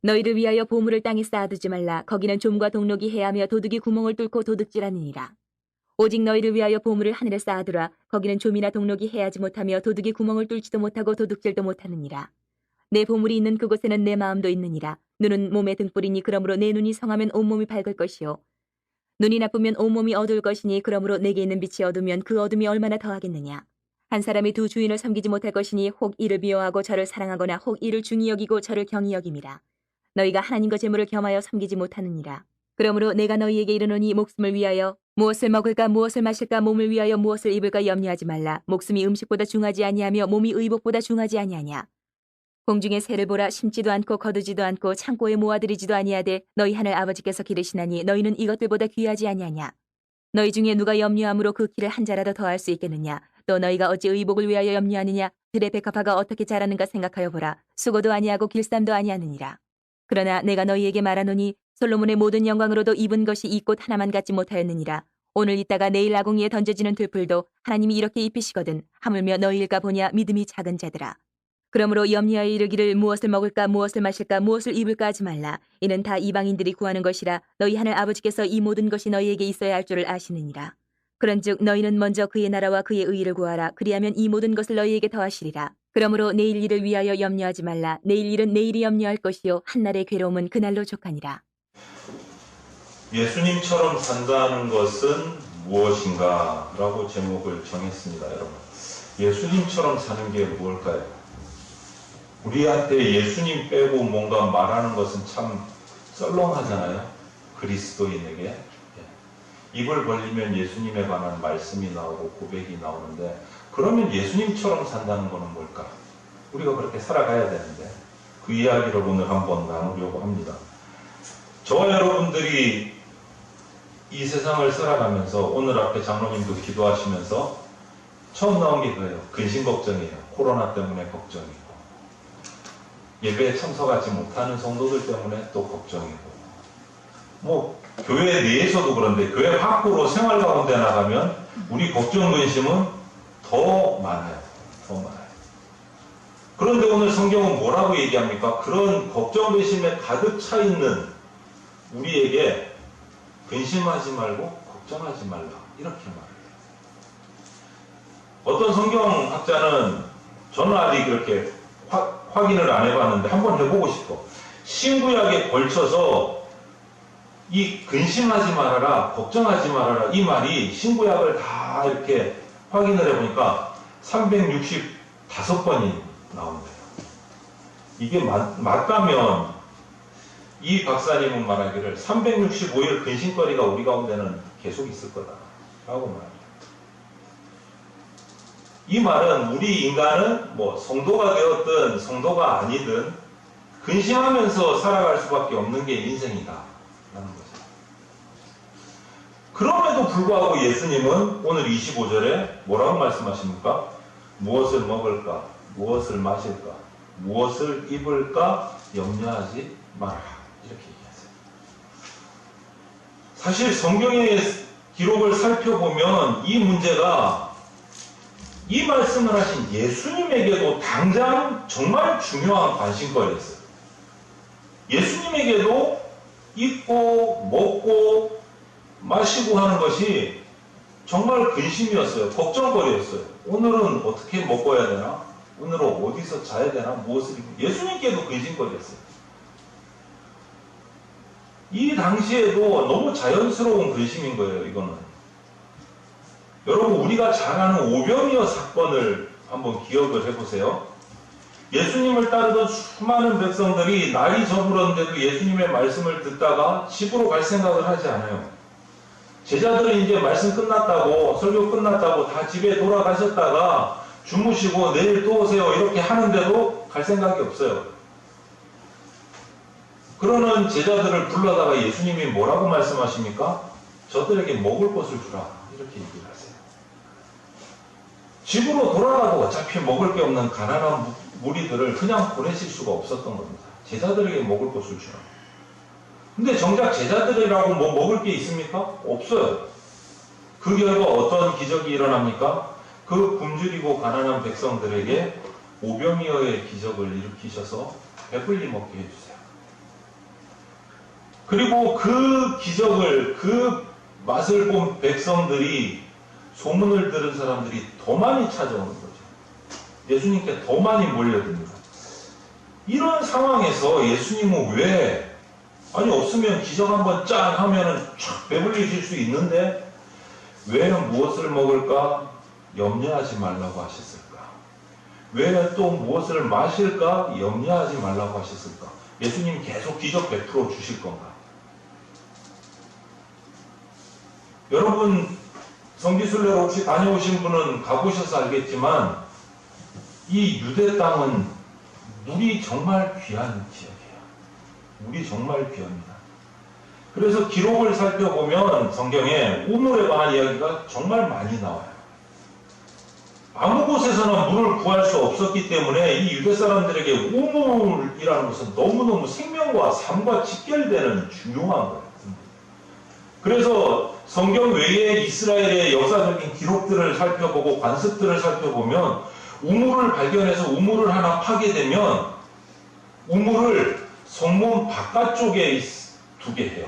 너희를 위하여 보물을 땅에 쌓아두지 말라. 거기는 좀과 동록이 해하며 도둑이 구멍을 뚫고 도둑질하느니라. 오직 너희를 위하여 보물을 하늘에 쌓아두라. 거기는 좀이나 동록이 해하지 못하며 도둑이 구멍을 뚫지도 못하고 도둑질도 못하느니라. 내 보물이 있는 그곳에는 내 마음도 있느니라. 눈은 몸의 등불이니 그러므로 내 눈이 성하면 온몸이 밝을 것이요 눈이 나쁘면 온몸이 어두울 것이니 그러므로 내게 있는 빛이 어두면 그 어둠이 얼마나 더하겠느냐. 한 사람이 두 주인을 섬기지 못할 것이니 혹 이를 미워하고 저를 사랑하거나 혹 이를 중히 여기고 저를 경히 여김이라. 너희가 하나님과 재물을 겸하여 섬기지 못하느니라. 그러므로 내가 너희에게 이르노니 목숨을 위하여 무엇을 먹을까 무엇을 마실까 몸을 위하여 무엇을 입을까 염려하지 말라. 목숨이 음식보다 중하지 아니하며 몸이 의복보다 중하지 아니하냐. 공중의 새를 보라. 심지도 않고 거두지도 않고 창고에 모아들이지도 아니하되 너희 하늘 아버지께서 기르시나니 너희는 이것들보다 귀하지 아니하냐. 너희 중에 누가 염려함으로 그 키를 한 자라도 더할 수 있겠느냐. 또 너희가 어찌 의복을 위하여 염려하느냐. 들의 백합화가 어떻게 자라는가 생각하여 보라. 수고도 아니하고 길쌈도 아니하느니라. 그러나 내가 너희에게 말하노니 솔로몬의 모든 영광으로도 입은 것이 이 꽃 하나만 갖지 못하였느니라. 오늘 있다가 내일 아궁이에 던져지는 들풀도 하나님이 이렇게 입히시거든. 하물며 너희일까 보냐. 믿음이 작은 자들아. 그러므로 염려하여 이르기를 무엇을 먹을까 무엇을 마실까 무엇을 입을까 하지 말라. 이는 다 이방인들이 구하는 것이라. 너희 하늘 아버지께서 이 모든 것이 너희에게 있어야 할 줄을 아시느니라. 그런즉 너희는 먼저 그의 나라와 그의 의의를 구하라. 그리하면 이 모든 것을 너희에게 더하시리라. 그러므로 내일 일을 위하여 염려하지 말라. 내일 일은 내일이 염려할 것이요 한날의 괴로움은 그날로 족하니라. 예수님처럼 산다는 것은 무엇인가? 라고 제목을 정했습니다. 여러분, 예수님처럼 사는 게 뭘까요? 우리한테 예수님 빼고 뭔가 말하는 것은 참 썰렁하잖아요. 그리스도인에게. 입을 벌리면 예수님에 관한 말씀이 나오고 고백이 나오는데, 그러면 예수님처럼 산다는 것은 뭘까? 우리가 그렇게 살아가야 되는데 그 이야기를 오늘 한번 나누려고 합니다. 저와 여러분들이 이 세상을 살아가면서 오늘 앞에 장로님도 기도하시면서 처음 나온 게 그거예요. 근심 걱정이에요. 코로나 때문에 걱정이고, 예배에 참석하지 못하는 성도들 때문에 또 걱정이고, 뭐 교회 내에서도 그런데 교회 밖으로 생활 가운데 나가면 우리 걱정 근심은 더 많아요. 더 많아요. 그런데 오늘 성경은 뭐라고 얘기합니까? 그런 걱정 근심에 가득 차 있는 우리에게 근심하지 말고 걱정하지 말라, 이렇게 말해요. 어떤 성경학자는, 저는 아직 그렇게 확인을 안 해봤는데 한번 해보고 싶어. 신구약에 걸쳐서 이 근심하지 말아라, 걱정하지 말아라, 이 말이 신구약을 다 이렇게 확인을 해보니까 365번이 나온대요. 이게 맞다면 이 박사님은 말하기를 365일 근심거리가 우리 가운데는 계속 있을 거다라고 말합니다. 이 말은 우리 인간은 뭐 성도가 되었든 성도가 아니든 근심하면서 살아갈 수밖에 없는 게 인생이다 라는 거죠. 그럼에도 불구하고 예수님은 오늘 25절에 뭐라고 말씀하십니까? 무엇을 먹을까? 무엇을 마실까? 무엇을 입을까? 염려하지 마라, 이렇게 얘기하세요. 사실 성경의 기록을 살펴보면 이 문제가 이 말씀을 하신 예수님에게도 당장 정말 중요한 관심거리였어요. 예수님에게도 입고 먹고 마시고 하는 것이 정말 근심이었어요. 걱정거리였어요. 오늘은 어떻게 먹어야 되나? 오늘은 어디서 자야 되나? 무엇을 입고? 예수님께도 근심거리였어요. 이 당시에도 너무 자연스러운 근심인 거예요, 이거는. 여러분, 우리가 잘 아는 오병이어 사건을 한번 기억을 해보세요. 예수님을 따르던 수많은 백성들이 날이 저물었는데도 예수님의 말씀을 듣다가 집으로 갈 생각을 하지 않아요. 제자들이 이제 말씀 끝났다고, 설교 끝났다고 다 집에 돌아가셨다가 주무시고 내일 또 오세요 이렇게 하는데도 갈 생각이 없어요. 그러는 제자들을 불러다가 예수님이 뭐라고 말씀하십니까? 저들에게 먹을 것을 주라, 이렇게 얘기를 하세요. 집으로 돌아가도 어차피 먹을 게 없는 가난한 무리들을 그냥 보내실 수가 없었던 겁니다. 제자들에게 먹을 것을 주라. 근데 정작 제자들이라고 뭐 먹을 게 있습니까? 없어요. 그 결과 어떤 기적이 일어납니까? 그 굶주리고 가난한 백성들에게 오병이어의 기적을 일으키셔서 배불리 먹게 해주세요. 그리고 그 기적을, 그 맛을 본 백성들이, 소문을 들은 사람들이 더 많이 찾아오는 거죠. 예수님께 더 많이 몰려듭니다. 이런 상황에서 예수님은 왜, 아니 없으면 기적 한번 짠 하면은 촥 배불리실 수 있는데 왜 무엇을 먹을까 염려하지 말라고 하셨을까? 왜 또 무엇을 마실까 염려하지 말라고 하셨을까? 예수님 계속 기적 베풀어 주실 건가? 여러분 성지순례로 혹시 다녀오신 분은 가보셔서 알겠지만 이 유대 땅은 물이 정말 귀한 지역이에요. 물이 정말 귀합니다. 그래서 기록을 살펴보면 성경에 우물에 관한 이야기가 정말 많이 나와요. 아무 곳에서는 물을 구할 수 없었기 때문에 이 유대 사람들에게 우물이라는 것은 너무너무 생명과 삶과 직결되는 중요한 거예요. 그래서 성경 외에 이스라엘의 역사적인 기록들을 살펴보고 관습들을 살펴보면 우물을 발견해서 우물을 하나 파게 되면 우물을 성문 바깥쪽에 두게 해요.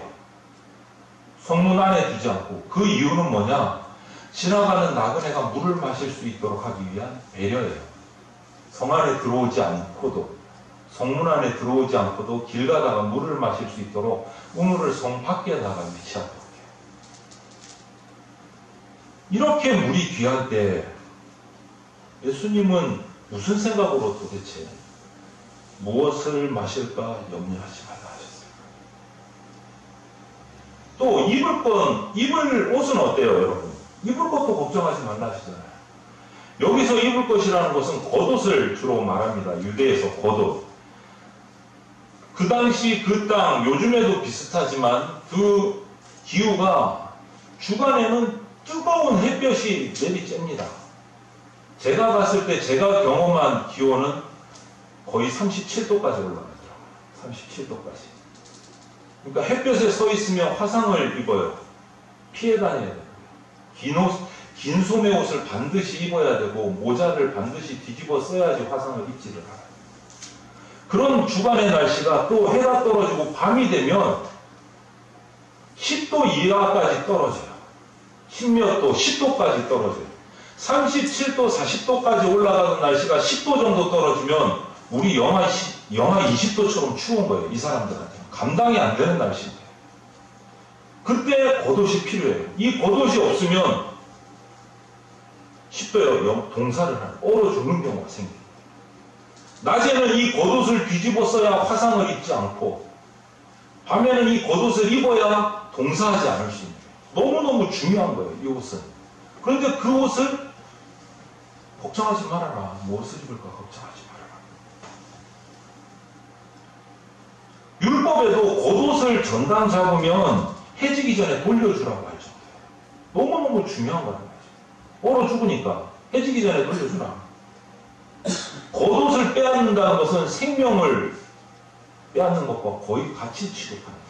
성문 안에 두지 않고. 그 이유는 뭐냐? 지나가는 나그네가 물을 마실 수 있도록 하기 위한 배려예요. 성 안에 들어오지 않고도, 성문 안에 들어오지 않고도 길 가다가 물을 마실 수 있도록 우물을 성 밖에다가 위치하도록 해요. 이렇게 물이 귀한 때 예수님은 무슨 생각으로 도대체 무엇을 마실까 염려하지 말라 하셨어요. 또 입을 옷은 어때요, 여러분? 입을 것도 걱정하지 말라 하시잖아요. 여기서 입을 것이라는 것은 겉옷을 주로 말합니다. 유대에서 겉옷. 그 당시 그 땅, 요즘에도 비슷하지만 그 기후가 주간에는 뜨거운 햇볕이 내리쬐니다. 제가 갔을 때 제가 경험한 기온은 거의 37도까지 올라가더라고요. 37도까지. 그러니까 햇볕에 서 있으면 화상을 입어요. 피해 다녀야 돼요. 긴 소매 옷을 반드시 입어야 되고 모자를 반드시 뒤집어 써야지 화상을 입지를 않아요. 그런 주간의 날씨가 또 해가 떨어지고 밤이 되면 10도 이하까지 떨어져요. 10몇 도, 10도까지 떨어져요. 37도, 40도까지 올라가는 날씨가 10도 정도 떨어지면 우리 영하 20도처럼 추운 거예요. 이 사람들한테. 감당이 안 되는 날씨인데. 그때 겉옷이 필요해요. 이 겉옷이 없으면 10도에 동사를 하는, 얼어 죽는 경우가 생겨요. 낮에는 이 겉옷을 뒤집어 써야 화상을 입지 않고 밤에는 이 겉옷을 입어야 동사하지 않을 수 있는 거예요. 너무너무 중요한 거예요. 이 옷은. 그런데 그 옷을 걱정하지 말아라. 무엇을 입을까 걱정하지 말아라. 율법에도 겉옷을 전당 잡으면 해지기 전에 돌려주라고 할 정도예요. 너무너무 중요한 거란 말이죠. 얼어 죽으니까 해지기 전에 돌려주라. 겉옷을 빼앗는다는 것은 생명을 빼앗는 것과 거의 같이 취급하는 거예요.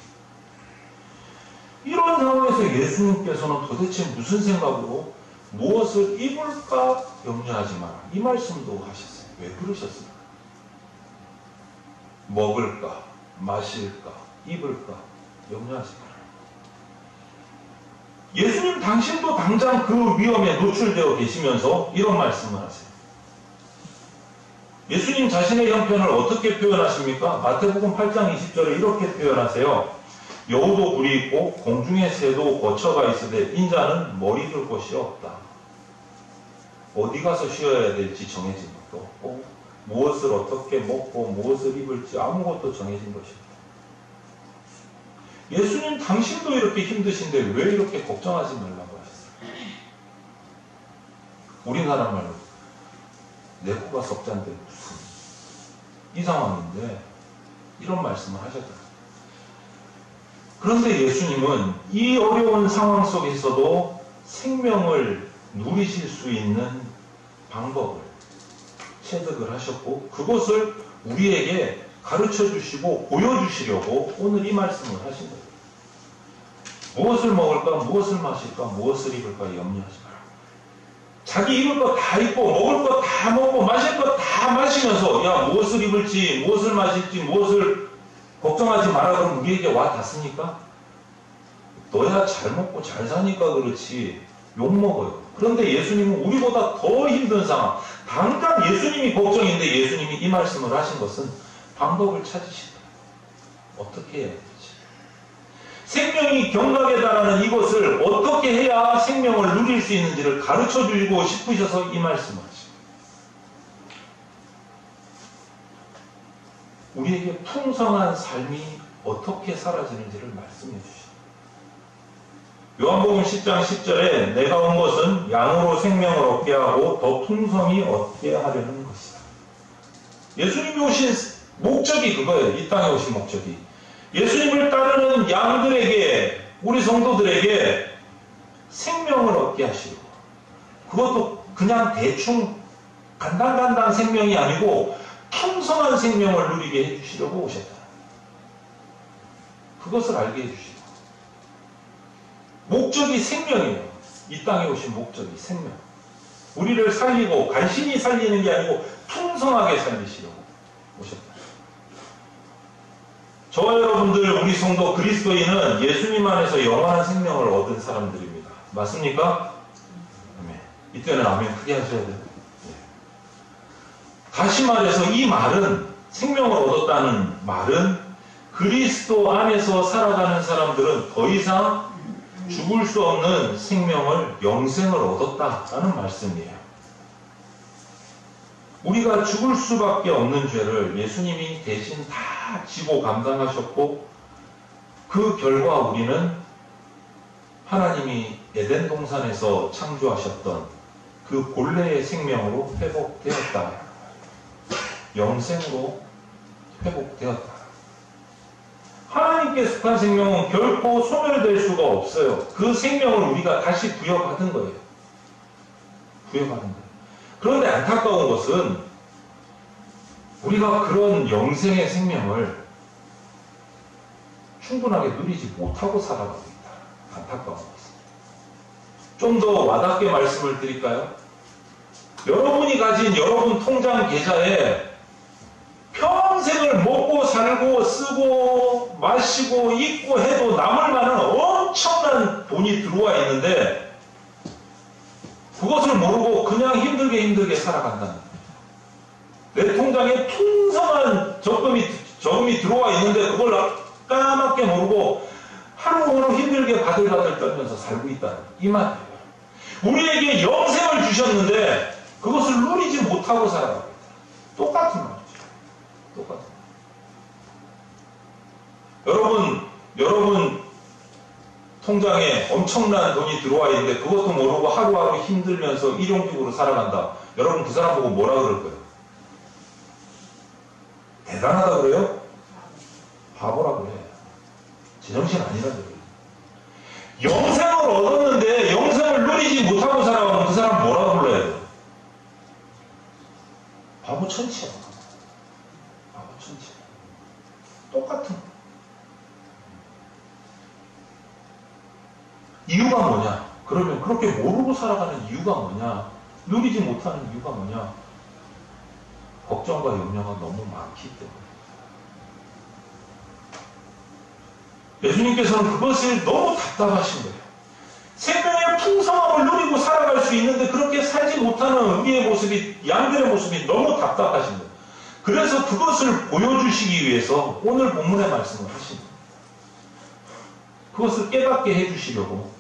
이런 상황에서 예수님께서는 도대체 무슨 생각으로 무엇을 입을까 염려하지 마라. 이 말씀도 하셨어요. 왜 그러셨을까? 먹을까? 마실까? 입을까? 염려하지 마라. 예수님 당신도 당장 그 위험에 노출되어 계시면서 이런 말씀을 하세요. 예수님 자신의 형편을 어떻게 표현하십니까? 마태복음 8장 20절에 이렇게 표현하세요. 여우도 굴이 있고 공중의 새도 거처가 있으되 인자는 머리 둘 곳이 없다. 어디 가서 쉬어야 될지 정해진 것도 없고 무엇을 어떻게 먹고 무엇을 입을지 아무것도 정해진 것이 없다. 예수님 당신도 이렇게 힘드신데 왜 이렇게 걱정하지 말라고 하셨어요? 우리나라 말로 내 코가 석잔데 무슨 이 상황인데 이런 말씀을 하셨다. 그런데 예수님은 이 어려운 상황 속에서도 생명을 누리실 수 있는 방법을 체득을 하셨고 그것을 우리에게 가르쳐 주시고 보여주시려고 오늘 이 말씀을 하신 거예요. 무엇을 먹을까, 무엇을 마실까, 무엇을 입을까 염려하지 마라. 자기 입을 거 다 입고 먹을 거 다 먹고 마실 거 다 마시면서 야 무엇을 입을지 무엇을 마실지 무엇을 걱정하지 마라 그러면 우리에게 와 닿습니까? 너야 잘 먹고 잘 사니까 그렇지 욕먹어요. 그런데 예수님은 우리보다 더 힘든 상황, 당장 예수님이 걱정인데 예수님이 이 말씀을 하신 것은 방법을 찾으시다. 어떻게 해야 되지? 생명이 경각에 달하는 이것을 어떻게 해야 생명을 누릴 수 있는지를 가르쳐 주고 싶으셔서 이 말씀을 하십니다. 우리에게 풍성한 삶이 어떻게 사라지는지를 말씀해 주십니다. 요한복음 10장 10절에 내가 온 것은 양으로 생명을 얻게 하고 더 풍성히 얻게 하려는 것이다. 예수님이 오신 목적이 그거예요. 이 땅에 오신 목적이. 예수님을 따르는 양들에게, 우리 성도들에게 생명을 얻게 하시고, 그것도 그냥 대충 간당간당 생명이 아니고 풍성한 생명을 누리게 해주시려고 오셨다. 그것을 알게 해주시고, 목적이 생명이에요. 이 땅에 오신 목적이 생명. 우리를 살리고 간신히 살리는 게 아니고 풍성하게 살리시려고 오셨다. 저와 여러분들, 우리 성도 그리스도인은 예수님 안에서 영원한 생명을 얻은 사람들입니다. 맞습니까? 아멘. 이때는 아멘 크게 하셔야 돼요. 다시 말해서 이 말은, 생명을 얻었다는 말은 그리스도 안에서 살아가는 사람들은 더 이상 죽을 수 없는 생명을, 영생을 얻었다라는 말씀이에요. 우리가 죽을 수밖에 없는 죄를 예수님이 대신 다 지고 감당하셨고, 그 결과 우리는 하나님이 에덴 동산에서 창조하셨던 그 본래의 생명으로 회복되었다. 영생으로 회복되었다. 하나님께 속한 생명은 결코 소멸될 수가 없어요. 그 생명을 우리가 다시 부여받은 거예요. 부여받은 거예요. 그런데 안타까운 것은 우리가 그런 영생의 생명을 충분하게 누리지 못하고 살아가고 있다. 안타까운 것은. 좀 더 와닿게 말씀을 드릴까요? 여러분이 가진 여러분 통장 계좌에 평생을 먹고 살고 쓰고 마시고 입고 해도 남을 만한 엄청난 돈이 들어와 있는데 그것을 모르고 그냥 힘들게 살아간다는 거예요. 내 통장에 풍성한 저금이 들어와 있는데 그걸 까맣게 모르고 하루하루 힘들게 바들바들 떨면서 살고 있다는 이 말이에요. 우리에게 영생을 주셨는데 그것을 누리지 못하고 살아가고 있다. 똑같은 말이죠. 똑같은 말. 여러분 통장에 엄청난 돈이 들어와 있는데 그것도 모르고 하루하루 힘들면서 일용직으로 살아간다. 여러분 그 사람 보고 뭐라 그럴 거예요? 대단하다 그래요? 바보라 그래. 제정신 아니라 그래요. 영생을 얻었는데 영생을 누리지 못하고 살아가면 그 사람 뭐라 불러야 돼요? 바보 천치야. 바보 천치야. 똑같은 거. 이유가 뭐냐? 그러면 그렇게 모르고 살아가는 이유가 뭐냐? 누리지 못하는 이유가 뭐냐? 걱정과 염려가 너무 많기 때문에. 예수님께서는 그것을 너무 답답하신 거예요. 생명의 풍성함을 누리고 살아갈 수 있는데 그렇게 살지 못하는 우리의 모습이, 양들의 모습이 너무 답답하신 거예요. 그래서 그것을 보여주시기 위해서 오늘 본문의 말씀을 하신 거예요. 그것을 깨닫게 해주시려고.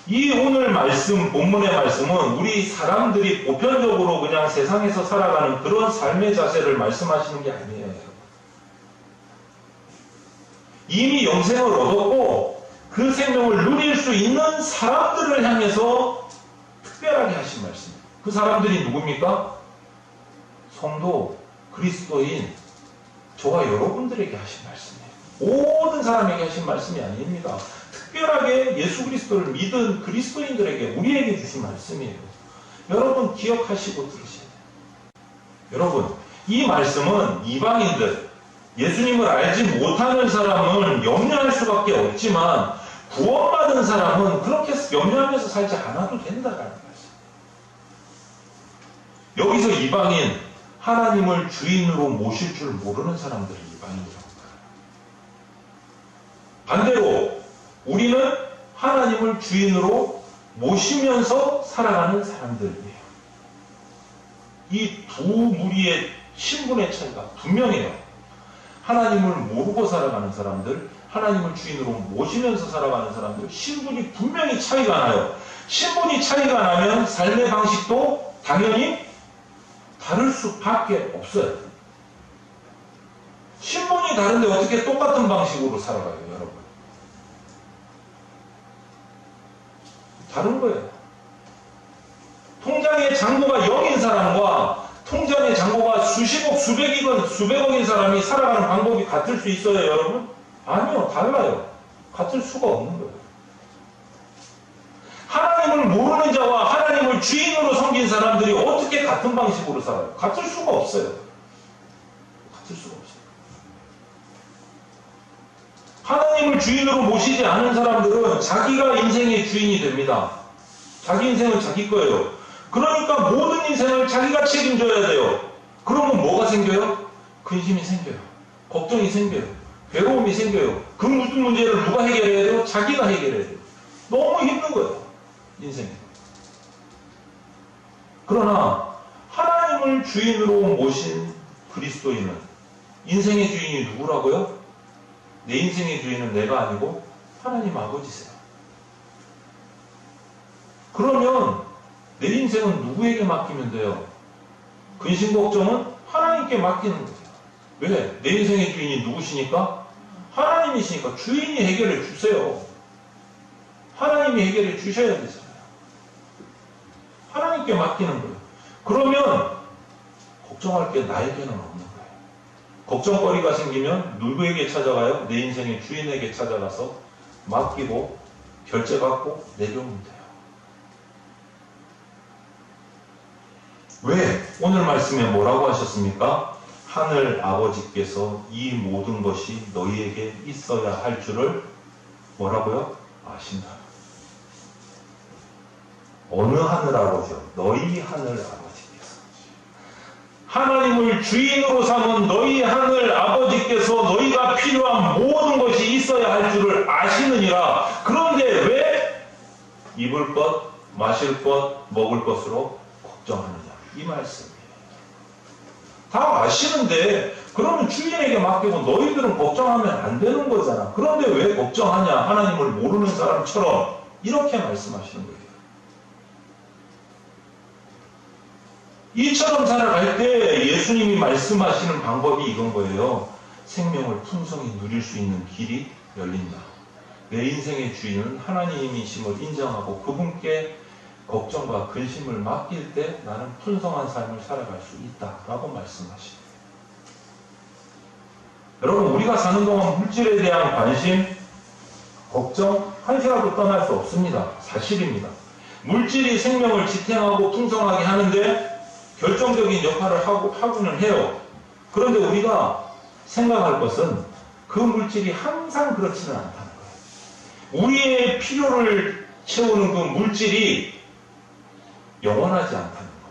이 오늘 말씀, 본문의 말씀은 우리 사람들이 보편적으로 그냥 세상에서 살아가는 그런 삶의 자세를 말씀하시는 게 아니에요. 이미 영생을 얻었고 그 생명을 누릴 수 있는 사람들을 향해서 특별하게 하신 말씀이에요. 그 사람들이 누굽니까? 성도, 그리스도인, 저와 여러분들에게 하신 말씀이에요. 모든 사람에게 하신 말씀이 아닙니다. 특별하게 예수 그리스도를 믿은 그리스도인들에게, 우리에게 주신 말씀이에요. 여러분 기억하시고 들으셔야 돼요. 여러분, 이 말씀은 이방인들, 예수님을 알지 못하는 사람은 염려할 수밖에 없지만 구원받은 사람은 그렇게 염려하면서 살지 않아도 된다라는 말씀. 여기서 이방인, 하나님을 주인으로 모실 줄 모르는 사람들을 아니죠. 반대로 우리는 하나님을 주인으로 모시면서 살아가는 사람들이에요. 이 두 무리의 신분의 차이가 분명해요. 하나님을 모르고 살아가는 사람들, 하나님을 주인으로 모시면서 살아가는 사람들, 신분이 분명히 차이가 나요. 신분이 차이가 나면 삶의 방식도 당연히 다를 수밖에 없어요. 신분이 다른데 어떻게 똑같은 방식으로 살아가요, 여러분? 다른 거예요. 통장의 잔고가 0인 사람과 통장의 잔고가 수십억, 수백이건 수백억인 사람이 살아가는 방법이 같을 수 있어요, 여러분? 아니요, 달라요. 같을 수가 없는 거예요. 하나님을 모르는 자와 하나님을 주인으로 섬긴 사람들이 어떻게 같은 방식으로 살아요? 같을 수가 없어요. 같을 수가 없어요. 하나님을 주인으로 모시지 않은 사람들은 자기가 인생의 주인이 됩니다. 자기 인생은 자기 거예요. 그러니까 모든 인생을 자기가 책임져야 돼요. 그러면 뭐가 생겨요? 근심이 생겨요. 걱정이 생겨요. 괴로움이 생겨요. 그 모든 문제를 누가 해결해야 돼요? 자기가 해결해야 돼요. 너무 힘든 거예요. 인생이. 그러나 하나님을 주인으로 모신 그리스도인은 인생의 주인이 누구라고요? 내 인생의 주인은 내가 아니고 하나님 아버지세요. 그러면 내 인생은 누구에게 맡기면 돼요? 근심 걱정은 하나님께 맡기는 거예요. 왜? 내 인생의 주인이 누구시니까? 하나님이시니까 주인이 해결해 주세요. 하나님이 해결해 주셔야 되잖아요. 하나님께 맡기는 거예요. 그러면 걱정할 게 나에게는 없는 거예요. 걱정거리가 생기면 누구에게 찾아가요? 내 인생의 주인에게 찾아가서 맡기고 결제 받고 내려오면 돼요. 왜? 오늘 말씀에 뭐라고 하셨습니까? 하늘 아버지께서 이 모든 것이 너희에게 있어야 할 줄을 뭐라고요? 아신다. 어느 하늘 아버지요? 너희 하늘 아버지께서. 하나님을 주인으로 삼은 너희 하늘 아버지께서 너희가 필요한 모든 것이 있어야 할 줄을 아시느니라. 그런데 왜 입을 것, 마실 것, 먹을 것으로 걱정하느냐? 이 말씀이에요. 다 아시는데 그러면 주인에게 맡기고 너희들은 걱정하면 안 되는 거잖아. 그런데 왜 걱정하냐? 하나님을 모르는 사람처럼 이렇게 말씀하시는 거예요. 이처럼 살아갈 때 예수님이 말씀하시는 방법이 이건 거예요. 생명을 풍성히 누릴 수 있는 길이 열린다. 내 인생의 주인은 하나님이심을 인정하고 그분께 걱정과 근심을 맡길 때 나는 풍성한 삶을 살아갈 수 있다라고 말씀하시네요. 여러분, 우리가 사는 동안 물질에 대한 관심, 걱정 한시라도 떠날 수 없습니다. 사실입니다. 물질이 생명을 지탱하고 풍성하게 하는데 결정적인 역할을 하고는 해요. 그런데 우리가 생각할 것은 그 물질이 항상 그렇지는 않다는 거예요. 우리의 필요를 채우는 그 물질이 영원하지 않다는 것.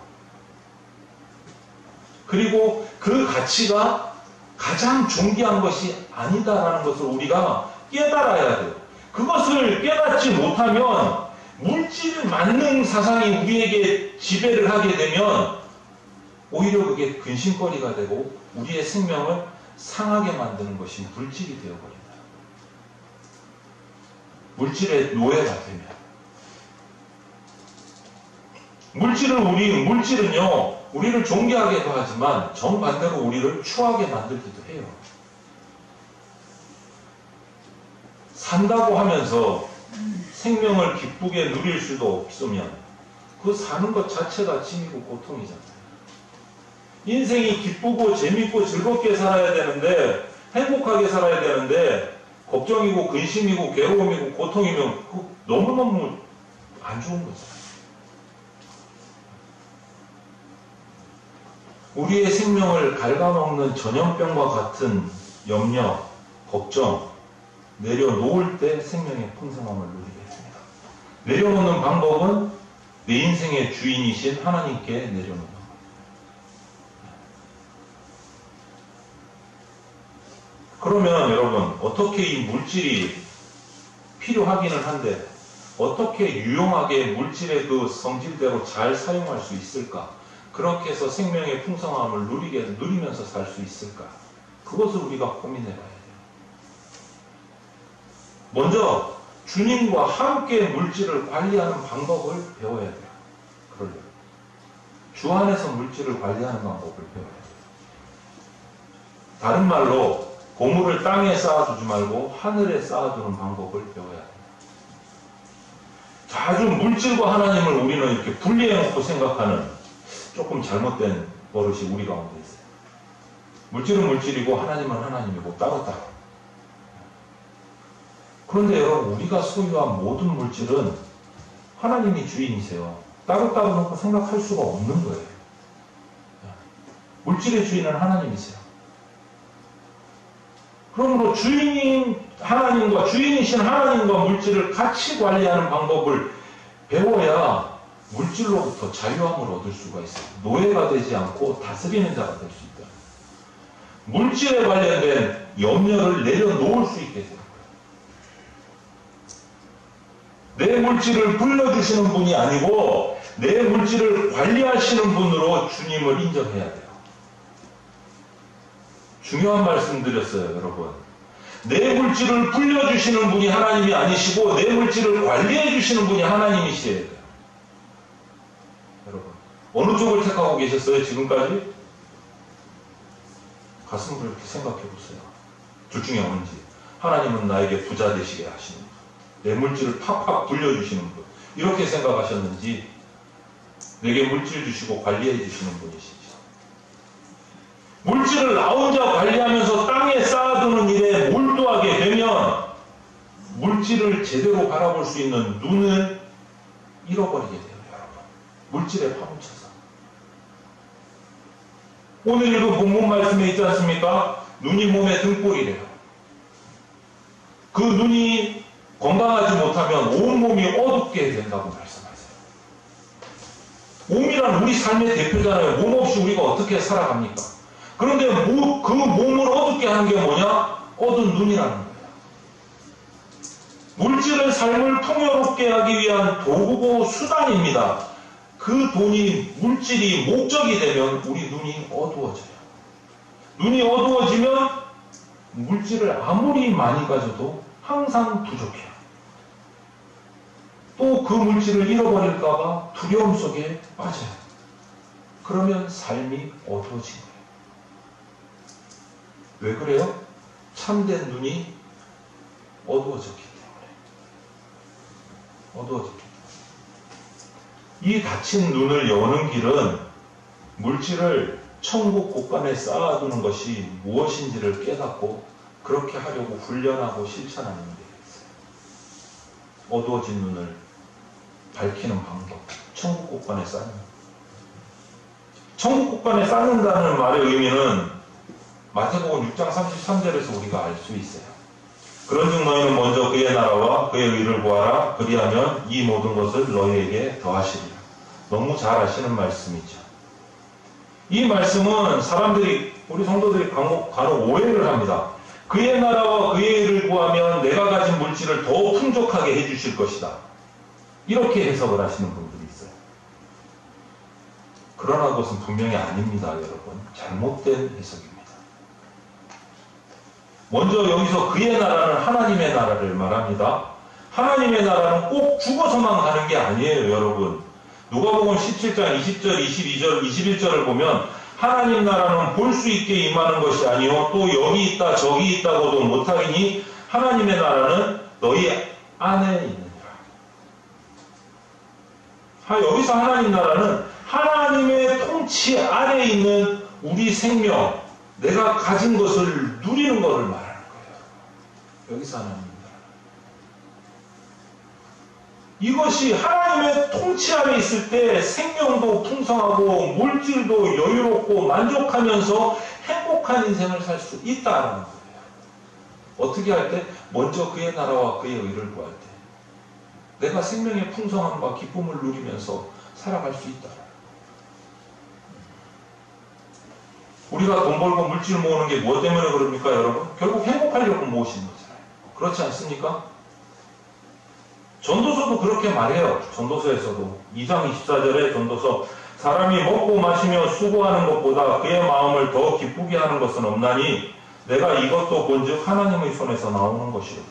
그리고 그 가치가 가장 존귀한 것이 아니다라는 것을 우리가 깨달아야 돼요. 그것을 깨닫지 못하면 물질 만능 사상이 우리에게 지배를 하게 되면 오히려 그게 근심거리가 되고 우리의 생명을 상하게 만드는 것이 물질이 되어버린다. 물질의 노예가 되면. 물질은요, 우리를 존귀하게도 하지만 정반대로 우리를 추하게 만들기도 해요. 산다고 하면서 생명을 기쁘게 누릴 수도 없으면 그 사는 것 자체가 짐이고 고통이잖아요. 인생이 기쁘고 재밌고 즐겁게 살아야 되는데, 행복하게 살아야 되는데 걱정이고 근심이고 괴로움이고 고통이면 너무너무 안 좋은 거잖아요. 우리의 생명을 갉아먹는 전염병과 같은 염려, 걱정, 내려놓을 때 생명의 풍성함을 누리게 됩니다. 내려놓는 방법은 내 인생의 주인이신 하나님께 내려놓는 겁니다. 그러면 여러분 어떻게 이 물질이 필요하기는 한데 어떻게 유용하게 물질의 그 성질대로 잘 사용할 수 있을까? 그렇게 해서 생명의 풍성함을 누리면서 살 수 있을까? 그것을 우리가 고민해 봐야 돼요. 먼저 주님과 함께 물질을 관리하는 방법을 배워야 돼요. 그러려면 주 안에서 물질을 관리하는 방법을 배워야 돼요. 다른 말로 보물을 땅에 쌓아두지 말고 하늘에 쌓아두는 방법을 배워야 돼요. 자주 물질과 하나님을 우리는 이렇게 분리해놓고 생각하는 조금 잘못된 버릇이 우리 가운데 있어요. 물질은 물질이고 하나님은 하나님이고 따로따로. 그런데 여러분 우리가 소유한 모든 물질은 하나님이 주인이세요. 따로따로 놓고 생각할 수가 없는 거예요. 물질의 주인은 하나님이세요. 그러므로 주인인 하나님과 주인이신 하나님과 물질을 같이 관리하는 방법을 배워야 물질로부터 자유함을 얻을 수가 있어요. 노예가 되지 않고 다스리는 자가 될 수 있다. 물질에 관련된 염려를 내려놓을 수 있게 돼요. 내 물질을 불러주시는 분이 아니고 내 물질을 관리하시는 분으로 주님을 인정해야 돼요. 중요한 말씀 드렸어요, 여러분. 내 물질을 불려주시는 분이 하나님이 아니시고 내 물질을 관리해 주시는 분이 하나님이셔야 돼요. 여러분, 어느 쪽을 택하고 계셨어요, 지금까지? 가슴으로 이렇게 생각해 보세요. 둘 중에 어딘지. 하나님은 나에게 부자 되시게 하시는 분, 내 물질을 팍팍 불려주시는 분, 이렇게 생각하셨는지 내게 물질 주시고 관리해 주시는 분이시죠. 물질을 나 혼자 관리하면서 땅에 쌓아두는 일에 몰두하게 되면 물질을 제대로 바라볼 수 있는 눈을 잃어버리게 돼요, 여러분. 물질에 파묻혀서. 오늘 읽은 본문 말씀에 있지 않습니까? 눈이 몸의 등불이래요. 그 눈이 건강하지 못하면 온몸이 어둡게 된다고 말씀하세요. 몸이란 우리 삶의 대표잖아요. 몸 없이 우리가 어떻게 살아갑니까? 그런데 그 몸을 어둡게 하는 게 뭐냐? 어두운 눈이라는 거예요. 물질은 삶을 풍요롭게 하기 위한 도구고 수단입니다. 그 돈이 물질이 목적이 되면 우리 눈이 어두워져요. 눈이 어두워지면 물질을 아무리 많이 가져도 항상 부족해요. 또 그 물질을 잃어버릴까봐 두려움 속에 빠져요. 그러면 삶이 어두워진 거예요. 왜 그래요? 참된 눈이 어두워졌기 때문에. 어두워졌기 때문에. 이 닫힌 눈을 여는 길은 물질을 천국 곳간에 쌓아두는 것이 무엇인지를 깨닫고 그렇게 하려고 훈련하고 실천하는 데 있어요. 어두워진 눈을 밝히는 방법. 천국 곳간에 쌓는. 천국 곳간에 쌓는다는 말의 의미는 마태복음 6장 33절에서 우리가 알 수 있어요. 그런즉 너희는 먼저 그의 나라와 그의 의를 구하라. 그리하면 이 모든 것을 너희에게 더하시리라. 너무 잘 아시는 말씀이죠. 이 말씀은 사람들이, 우리 성도들이 간혹 오해를 합니다. 그의 나라와 그의 의를 구하면 내가 가진 물질을 더 풍족하게 해주실 것이다. 이렇게 해석을 하시는 분들이 있어요. 그러나 그것은 분명히 아닙니다, 여러분. 잘못된 해석입니다. 먼저 여기서 그의 나라는 하나님의 나라를 말합니다. 하나님의 나라는 꼭 죽어서만 가는 게 아니에요, 여러분. 누가복음 17장 20절, 22절, 21절을 보면 하나님 나라는 볼 수 있게 임하는 것이 아니요 또 여기 있다 저기 있다고도 못하리니 하나님의 나라는 너희 안에 있느니라. 여기서 하나님 나라는 하나님의 통치 아래에 있는 우리 생명, 내가 가진 것을 누리는 것을 말하는 거예요. 여기서 하나님 나라. 이것이 하나님의 통치 아래 있을 때 생명도 풍성하고 물질도 여유롭고 만족하면서 행복한 인생을 살 수 있다는 거예요. 어떻게 할 때? 먼저 그의 나라와 그의 의를 구할 때. 내가 생명의 풍성함과 기쁨을 누리면서 살아갈 수 있다. 우리가 돈 벌고 물질 모으는 게 무엇 때문에 그럽니까, 여러분? 결국 행복하려고 모으시는 거잖아요. 그렇지 않습니까? 전도서도 그렇게 말해요. 전도서에서도 2장 24절에 전도서 사람이 먹고 마시며 수고하는 것보다 그의 마음을 더 기쁘게 하는 것은 없나니 내가 이것도 본즉 하나님의 손에서 나오는 것이로다.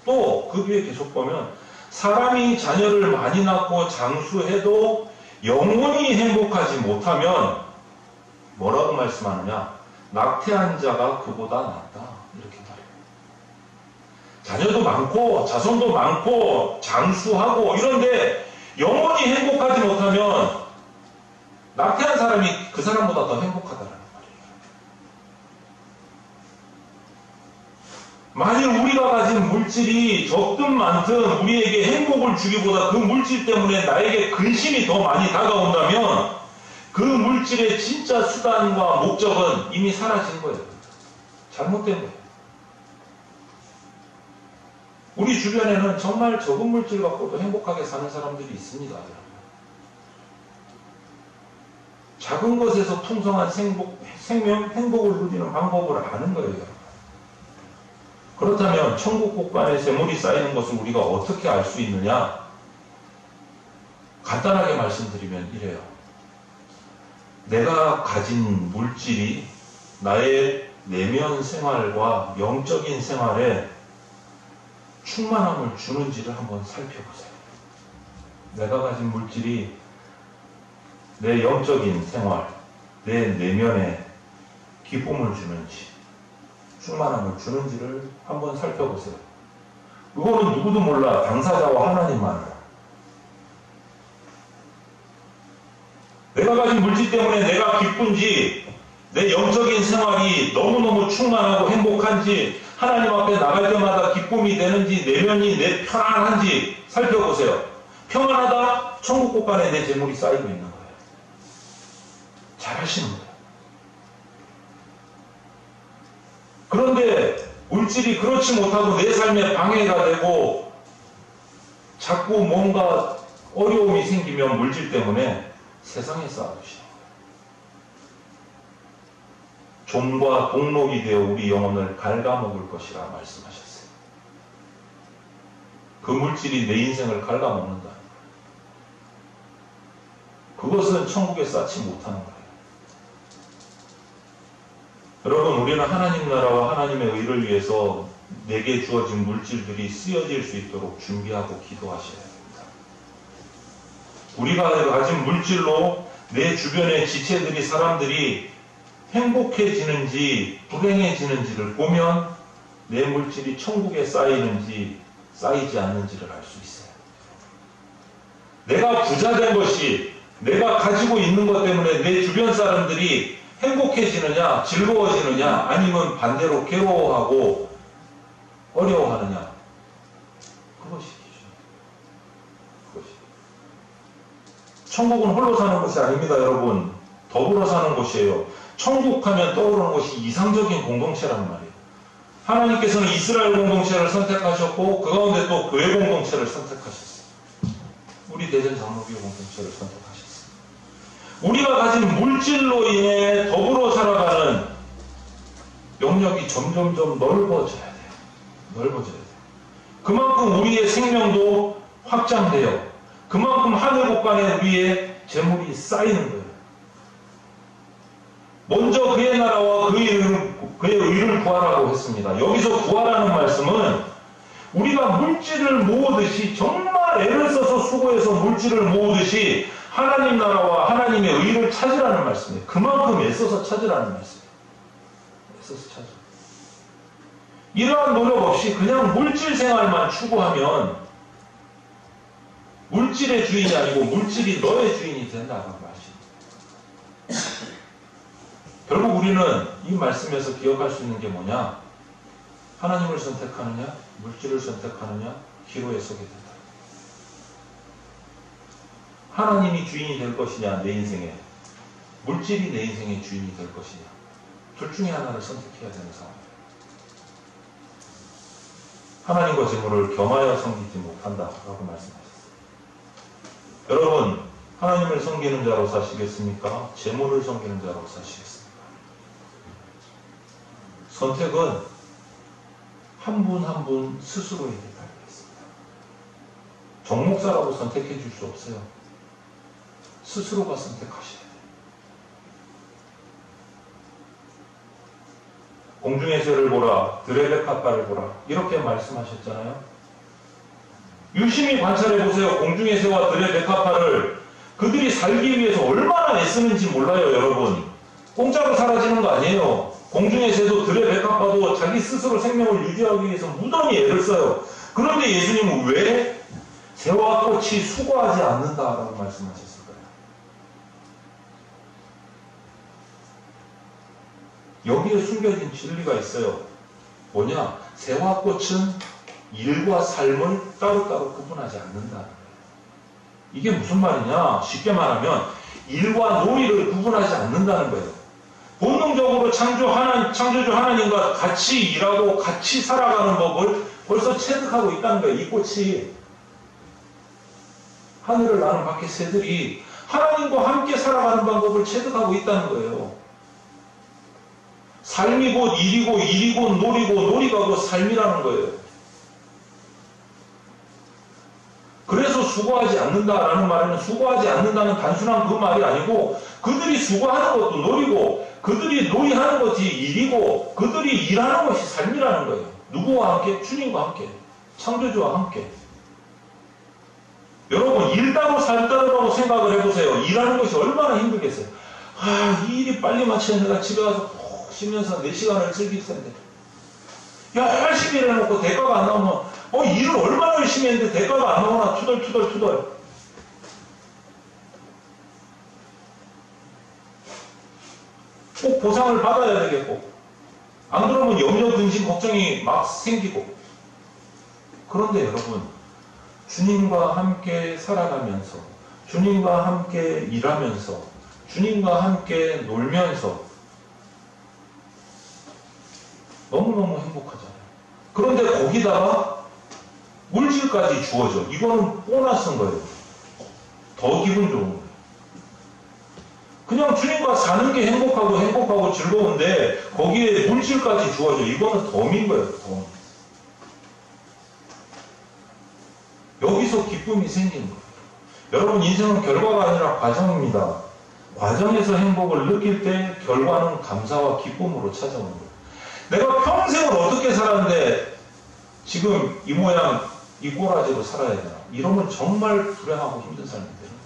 또 그 뒤에 계속 보면 사람이 자녀를 많이 낳고 장수해도 영원히 행복하지 못하면 뭐라고 말씀하느냐? 낙태한 자가 그보다 낫다. 이렇게 말해요. 자녀도 많고 자손도 많고 장수하고 이런데 영원히 행복하지 못하면 낙태한 사람이 그 사람보다 더 행복하다는 말이에요. 만일 우리가 가진 물질이 적든 많든 우리에게 행복을 주기보다 그 물질 때문에 나에게 근심이 더 많이 다가온다면 그 물질의 진짜 수단과 목적은 이미 사라진 거예요. 잘못된 거예요. 우리 주변에는 정말 적은 물질 갖고도 행복하게 사는 사람들이 있습니다. 작은 것에서 풍성한 행복을 누리는 방법을 아는 거예요. 그렇다면 천국 곳간에 재물이 쌓이는 것을 우리가 어떻게 알 수 있느냐? 간단하게 말씀드리면 이래요. 내가 가진 물질이 나의 내면 생활과 영적인 생활에 충만함을 주는지를 한번 살펴보세요. 내가 가진 물질이 내 영적인 생활, 내 내면에 기쁨을 주는지, 충만함을 주는지를 한번 살펴보세요. 그거는 누구도 몰라. 당사자와 하나님만 알아. 내가 가진 물질 때문에 내가 기쁜지, 내 영적인 생활이 너무너무 충만하고 행복한지, 하나님 앞에 나갈 때마다 기쁨이 되는지, 내면이 내 편안한지 살펴보세요. 평안하다? 천국 곳간에 내 재물이 쌓이고 있는 거예요. 잘 하시는 거예요. 그런데 물질이 그렇지 못하고 내 삶에 방해가 되고 자꾸 뭔가 어려움이 생기면 물질 때문에 세상에 쌓아두시는 거예요. 종과 동록이 되어 우리 영혼을 갉아먹을 것이라 말씀하셨어요. 그 물질이 내 인생을 갉아먹는다는 거예요. 그것은 천국에 쌓지 못하는 거예요. 여러분, 우리는 하나님 나라와 하나님의 의를 위해서 내게 주어진 물질들이 쓰여질 수 있도록 준비하고 기도하셔야 됩니다. 우리가 가진 물질로 내 주변의 지체들이, 사람들이 행복해지는지 불행해지는지를 보면 내 물질이 천국에 쌓이는지 쌓이지 않는지를 알 수 있어요. 내가 부자 된 것이, 내가 가지고 있는 것 때문에 내 주변 사람들이 행복해지느냐, 즐거워지느냐, 아니면 반대로 괴로워하고 어려워하느냐. 그것이 천국은 홀로 사는 곳이 아닙니다, 여러분. 더불어 사는 곳이에요. 천국 하면 떠오르는 것이 이상적인 공동체란 말이에요. 하나님께서는 이스라엘 공동체를 선택하셨고 그 가운데 또 교회 공동체를 선택하셨어요. 우리 대전 장로교회 공동체를 선택하셨어요. 우리가 가진 물질로 인해 더불어 살아가는 영역이 점점점 넓어져야 돼요. 넓어져야 돼요. 그만큼 우리의 생명도 확장돼요. 그만큼 하늘 곳간에 우리의 재물이 쌓이는 거예요. 먼저 그의 나라와 그의 의를 구하라고 했습니다. 여기서 구하라는 말씀은 우리가 물질을 모으듯이, 정말 애를 써서 수고해서 물질을 모으듯이 하나님 나라와 하나님의 의를 찾으라는 말씀이에요. 그만큼 애써서 찾으라는 말씀이에요. 애써서 찾으라. 이러한 노력 없이 그냥 물질 생활만 추구하면 물질의 주인이 아니고 물질이 너의 주인이 된다는 말이죠. 결국 우리는 이 말씀에서 기억할 수 있는 게 뭐냐? 하나님을 선택하느냐, 물질을 선택하느냐, 기로에 서게 된다. 하나님이 주인이 될 것이냐, 내 인생에, 물질이 내 인생의 주인이 될 것이냐, 둘 중에 하나를 선택해야 되는 상황이에요. 하나님과 재물을 겸하여 섬기지 못한다라고 말씀하셨어요. 여러분, 하나님을 섬기는 자로 사시겠습니까? 재물을 섬기는 자로 사시겠습니까? 선택은 한 분 한 분 스스로에게 달려있습니다. 정목사라고 선택해 줄 수 없어요. 스스로가 선택하셔야 돼요. 공중의 새를 보라, 들의 백합화를 보라, 이렇게 말씀하셨잖아요. 유심히 관찰해 보세요. 공중의 새와 들의 백합화를 그들이 살기 위해서 얼마나 애쓰는지 몰라요, 여러분. 공짜로 사라지는 거 아니에요. 공중의 새도 들의 백합화도 자기 스스로 생명을 유지하기 위해서 무던히 애를 써요. 그런데 예수님은 왜 새와 꽃이 수고하지 않는다라고 말씀하셨을까요? 여기에 숨겨진 진리가 있어요. 뭐냐? 새와 꽃은 일과 삶을 따로따로 구분하지 않는다는 거예요. 이게 무슨 말이냐? 쉽게 말하면 일과 놀이를 구분하지 않는다는 거예요. 본능적으로 창조주 하나님과 같이 일하고 같이 살아가는 법을 벌써 체득하고 있다는 거예요. 이 꽃이, 하늘을 나는 밖의 새들이 하나님과 함께 살아가는 방법을 체득하고 있다는 거예요. 삶이 곧 일이고, 일이 곧 놀이고, 놀이가 곧 삶이라는 거예요. 그래서 수고하지 않는다라는 말에는 수고하지 않는다는 단순한 그 말이 아니고 그들이 수고하는 것도 놀이고 그들이 놀이하는 것이 일이고 그들이 일하는 것이 삶이라는 거예요. 누구와 함께? 주님과 함께. 창조주와 함께. 여러분, 일 따로 살 따로라고 생각을 해보세요. 일하는 것이 얼마나 힘들겠어요. 이 일이 빨리 마치면 내가 집에 가서 푹 쉬면서 내 시간을 즐길 텐데. 열심히 일해놓고 대가가 안 나오면 일을 얼마나 열심히 했는데 대가가 안 나오나 투덜투덜. 꼭 보상을 받아야 되겠고 안 그러면 염려, 근심, 걱정이 막 생기고. 그런데 여러분, 주님과 함께 살아가면서 주님과 함께 일하면서 주님과 함께 놀면서 너무너무 행복하잖아요. 그런데 거기다가 물질까지 주어져. 이거는 보너스인 거예요. 더 기분 좋은 거예요. 그냥 주님과 사는 게 행복하고 즐거운데 거기에 물질까지 주어져. 이거는 덤인 거예요. 덤. 여기서 기쁨이 생기는 거예요. 여러분, 인생은 결과가 아니라 과정입니다. 과정에서 행복을 느낄 때 결과는 감사와 기쁨으로 찾아오는 거예요. 내가 평생을 어떻게 살았는데 지금 이 모양 이 꼬라지로 살아야 되나? 이러면 정말 불행하고 힘든 삶이 되는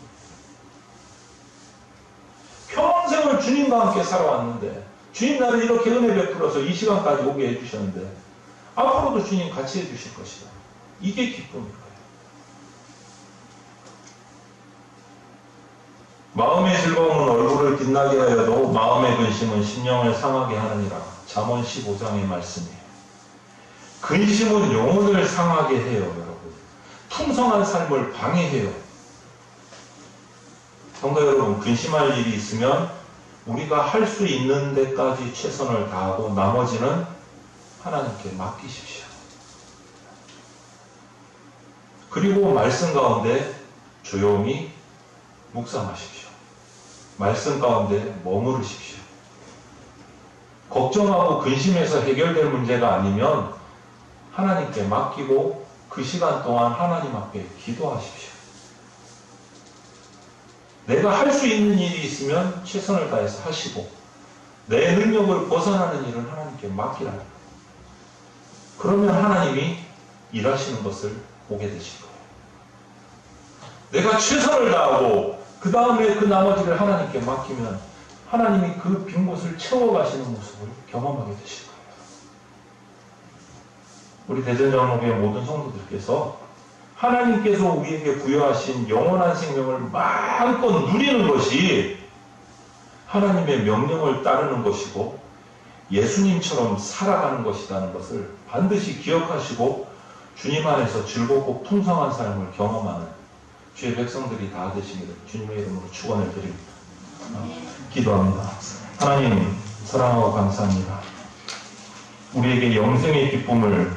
거예요. 평생을 주님과 함께 살아왔는데 주님 나를 이렇게 은혜 베풀어서 이 시간까지 오게 해주셨는데 앞으로도 주님 같이 해주실 것이다. 이게 기쁨인 거예요. 마음의 즐거움은 얼굴을 빛나게 하여도 마음의 근심은 심령을 상하게 하느니라. 잠언 15장의 말씀이에요. 근심은 영혼을 상하게 해요, 여러분. 풍성한 삶을 방해해요. 성도 여러분, 근심할 일이 있으면 우리가 할 수 있는 데까지 최선을 다하고 나머지는 하나님께 맡기십시오. 그리고 말씀 가운데 조용히 묵상하십시오. 말씀 가운데 머무르십시오. 걱정하고 근심해서 해결될 문제가 아니면 하나님께 맡기고 그 시간 동안 하나님 앞에 기도하십시오. 내가 할 수 있는 일이 있으면 최선을 다해서 하시고 내 능력을 벗어나는 일을 하나님께 맡기라. 그러면 하나님이 일하시는 것을 보게 되실 거예요. 내가 최선을 다하고 그 다음에 그 나머지를 하나님께 맡기면 하나님이 그 빈 곳을 채워가시는 모습을 경험하게 되실 거예요. 우리 대전장로교회 모든 성도들께서 하나님께서 우리에게 부여하신 영원한 생명을 마음껏 누리는 것이 하나님의 명령을 따르는 것이고 예수님처럼 살아가는 것이라는 것을 반드시 기억하시고 주님 안에서 즐겁고 풍성한 삶을 경험하는 주의 백성들이 다 되시기를 주님의 이름으로 축원을 드립니다. 기도합니다. 하나님, 사랑하고 감사합니다. 우리에게 영생의 기쁨을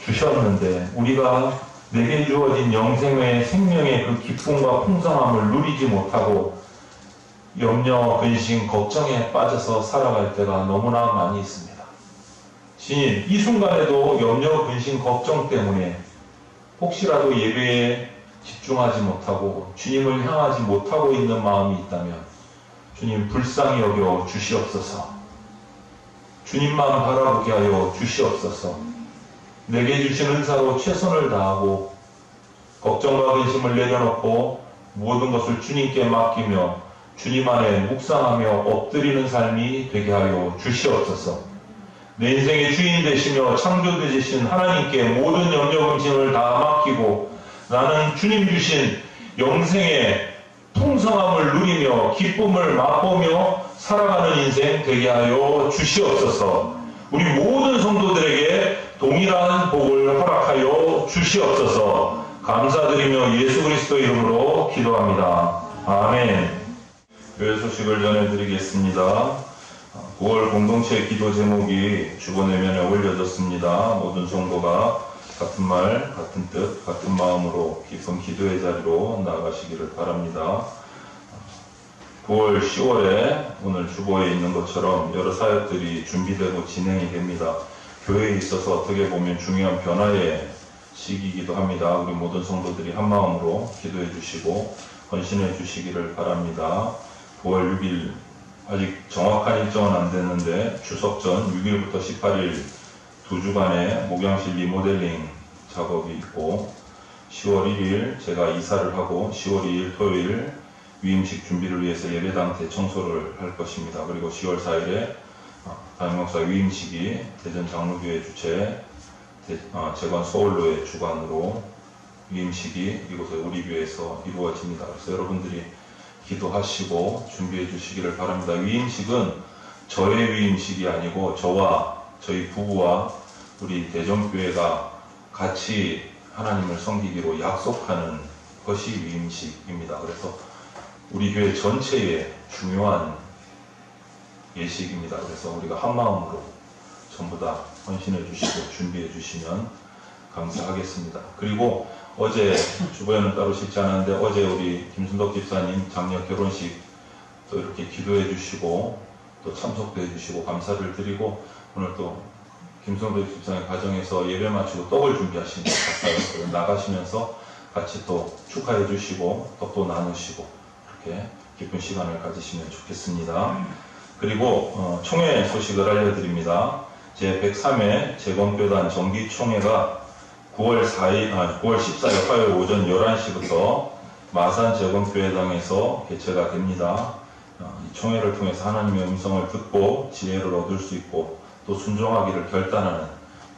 주셨는데 우리가 내게 주어진 영생의 생명의 그 기쁨과 풍성함을 누리지 못하고 염려, 근심, 걱정에 빠져서 살아갈 때가 너무나 많이 있습니다. 주님, 이 순간에도 염려, 근심, 걱정 때문에 혹시라도 예배에 집중하지 못하고 주님을 향하지 못하고 있는 마음이 있다면 주님 불쌍히 여겨 주시옵소서. 주님만 바라보게 하여 주시옵소서. 내게 주신 은사로 최선을 다하고 걱정과 근심을 내려놓고 모든 것을 주님께 맡기며 주님 안에 묵상하며 엎드리는 삶이 되게 하여 주시옵소서. 내 인생의 주인 되시며 창조되신 하나님께 모든 염려 근심을 다 맡기고 나는 주님 주신 영생의 풍성함을 누리며 기쁨을 맛보며 살아가는 인생 되게 하여 주시옵소서. 우리 모든 성도들에게 동일한 복을 허락하여 주시옵소서. 감사드리며 예수 그리스도 이름으로 기도합니다. 아멘. 교회 소식을 전해드리겠습니다. 9월 공동체 기도 제목이 주보내면에 올려졌습니다. 모든 성도가 같은 말, 같은 뜻, 같은 마음으로 깊은 기도의 자리로 나아가시기를 바랍니다. 9월, 10월에 오늘 주보에 있는 것처럼 여러 사역들이 준비되고 진행이 됩니다. 교회에 있어서 어떻게 보면 중요한 변화의 시기이기도 합니다. 우리 모든 성도들이 한 마음으로 기도해 주시고 헌신해 주시기를 바랍니다. 9월 6일 아직 정확한 일정은 안 됐는데 추석 전 6일부터 18일 2주간의 목양실 리모델링 작업이 있고 10월 1일 제가 이사를 하고 10월 2일 토요일 위임식 준비를 위해서 예배당 대청소를 할 것입니다. 그리고 10월 4일에 담임목사 위임식이 대전 장로교회 주최 재관 서울로의 주관으로 위임식이 이곳에 우리 교회에서 이루어집니다. 그래서 여러분들이 기도하시고 준비해 주시기를 바랍니다. 위임식은 저의 위임식이 아니고 저와 저희 부부와 우리 대전교회가 같이 하나님을 섬기기로 약속하는 것이 위임식입니다. 그래서 우리 교회 전체의 중요한 예식입니다. 그래서 우리가 한 마음으로 전부 다 헌신해 주시고 준비해 주시면 감사하겠습니다. 그리고 어제 주보에는 따로 실지 않았는데 어제 우리 김순덕 집사님 장녀 결혼식 또 이렇게 기도해 주시고 또 참석도 해 주시고 감사를 드리고 오늘 또 김순덕 집사님 가정에서 예배 마치고 떡을 준비하신 것 같아요. 나가시면서 같이 또 축하해 주시고 떡도 나누시고 이렇게 기쁜 시간을 가지시면 좋겠습니다. 그리고 총회 소식을 알려드립니다. 제103회 재검교단 정기총회가 9월 14일 화요일 오전 11시부터 마산 재검교회당에서 개최가 됩니다. 이 총회를 통해서 하나님의 음성을 듣고 지혜를 얻을 수 있고 또 순종하기를 결단하는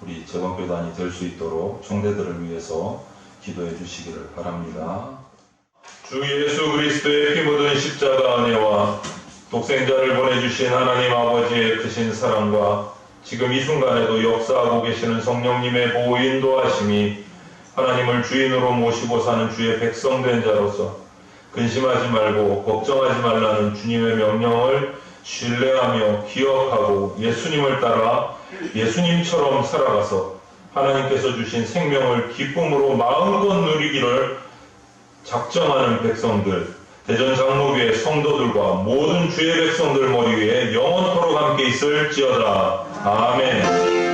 우리 재검교단이 될 수 있도록 총대들을 위해서 기도해 주시기를 바랍니다. 주 예수 그리스도의 피 묻은 십자가 은혜와 독생자를 보내주신 하나님 아버지의 크신 사랑과 지금 이 순간에도 역사하고 계시는 성령님의 보호 인도하심이 하나님을 주인으로 모시고 사는 주의 백성된 자로서 근심하지 말고 걱정하지 말라는 주님의 명령을 신뢰하며 기억하고 예수님을 따라 예수님처럼 살아가서 하나님께서 주신 생명을 기쁨으로 마음껏 누리기를 작정하는 백성들, 대전 장로교회 성도들과 모든 주의 백성들 머리 위에 영원토록 함께 있을지어다. 아멘.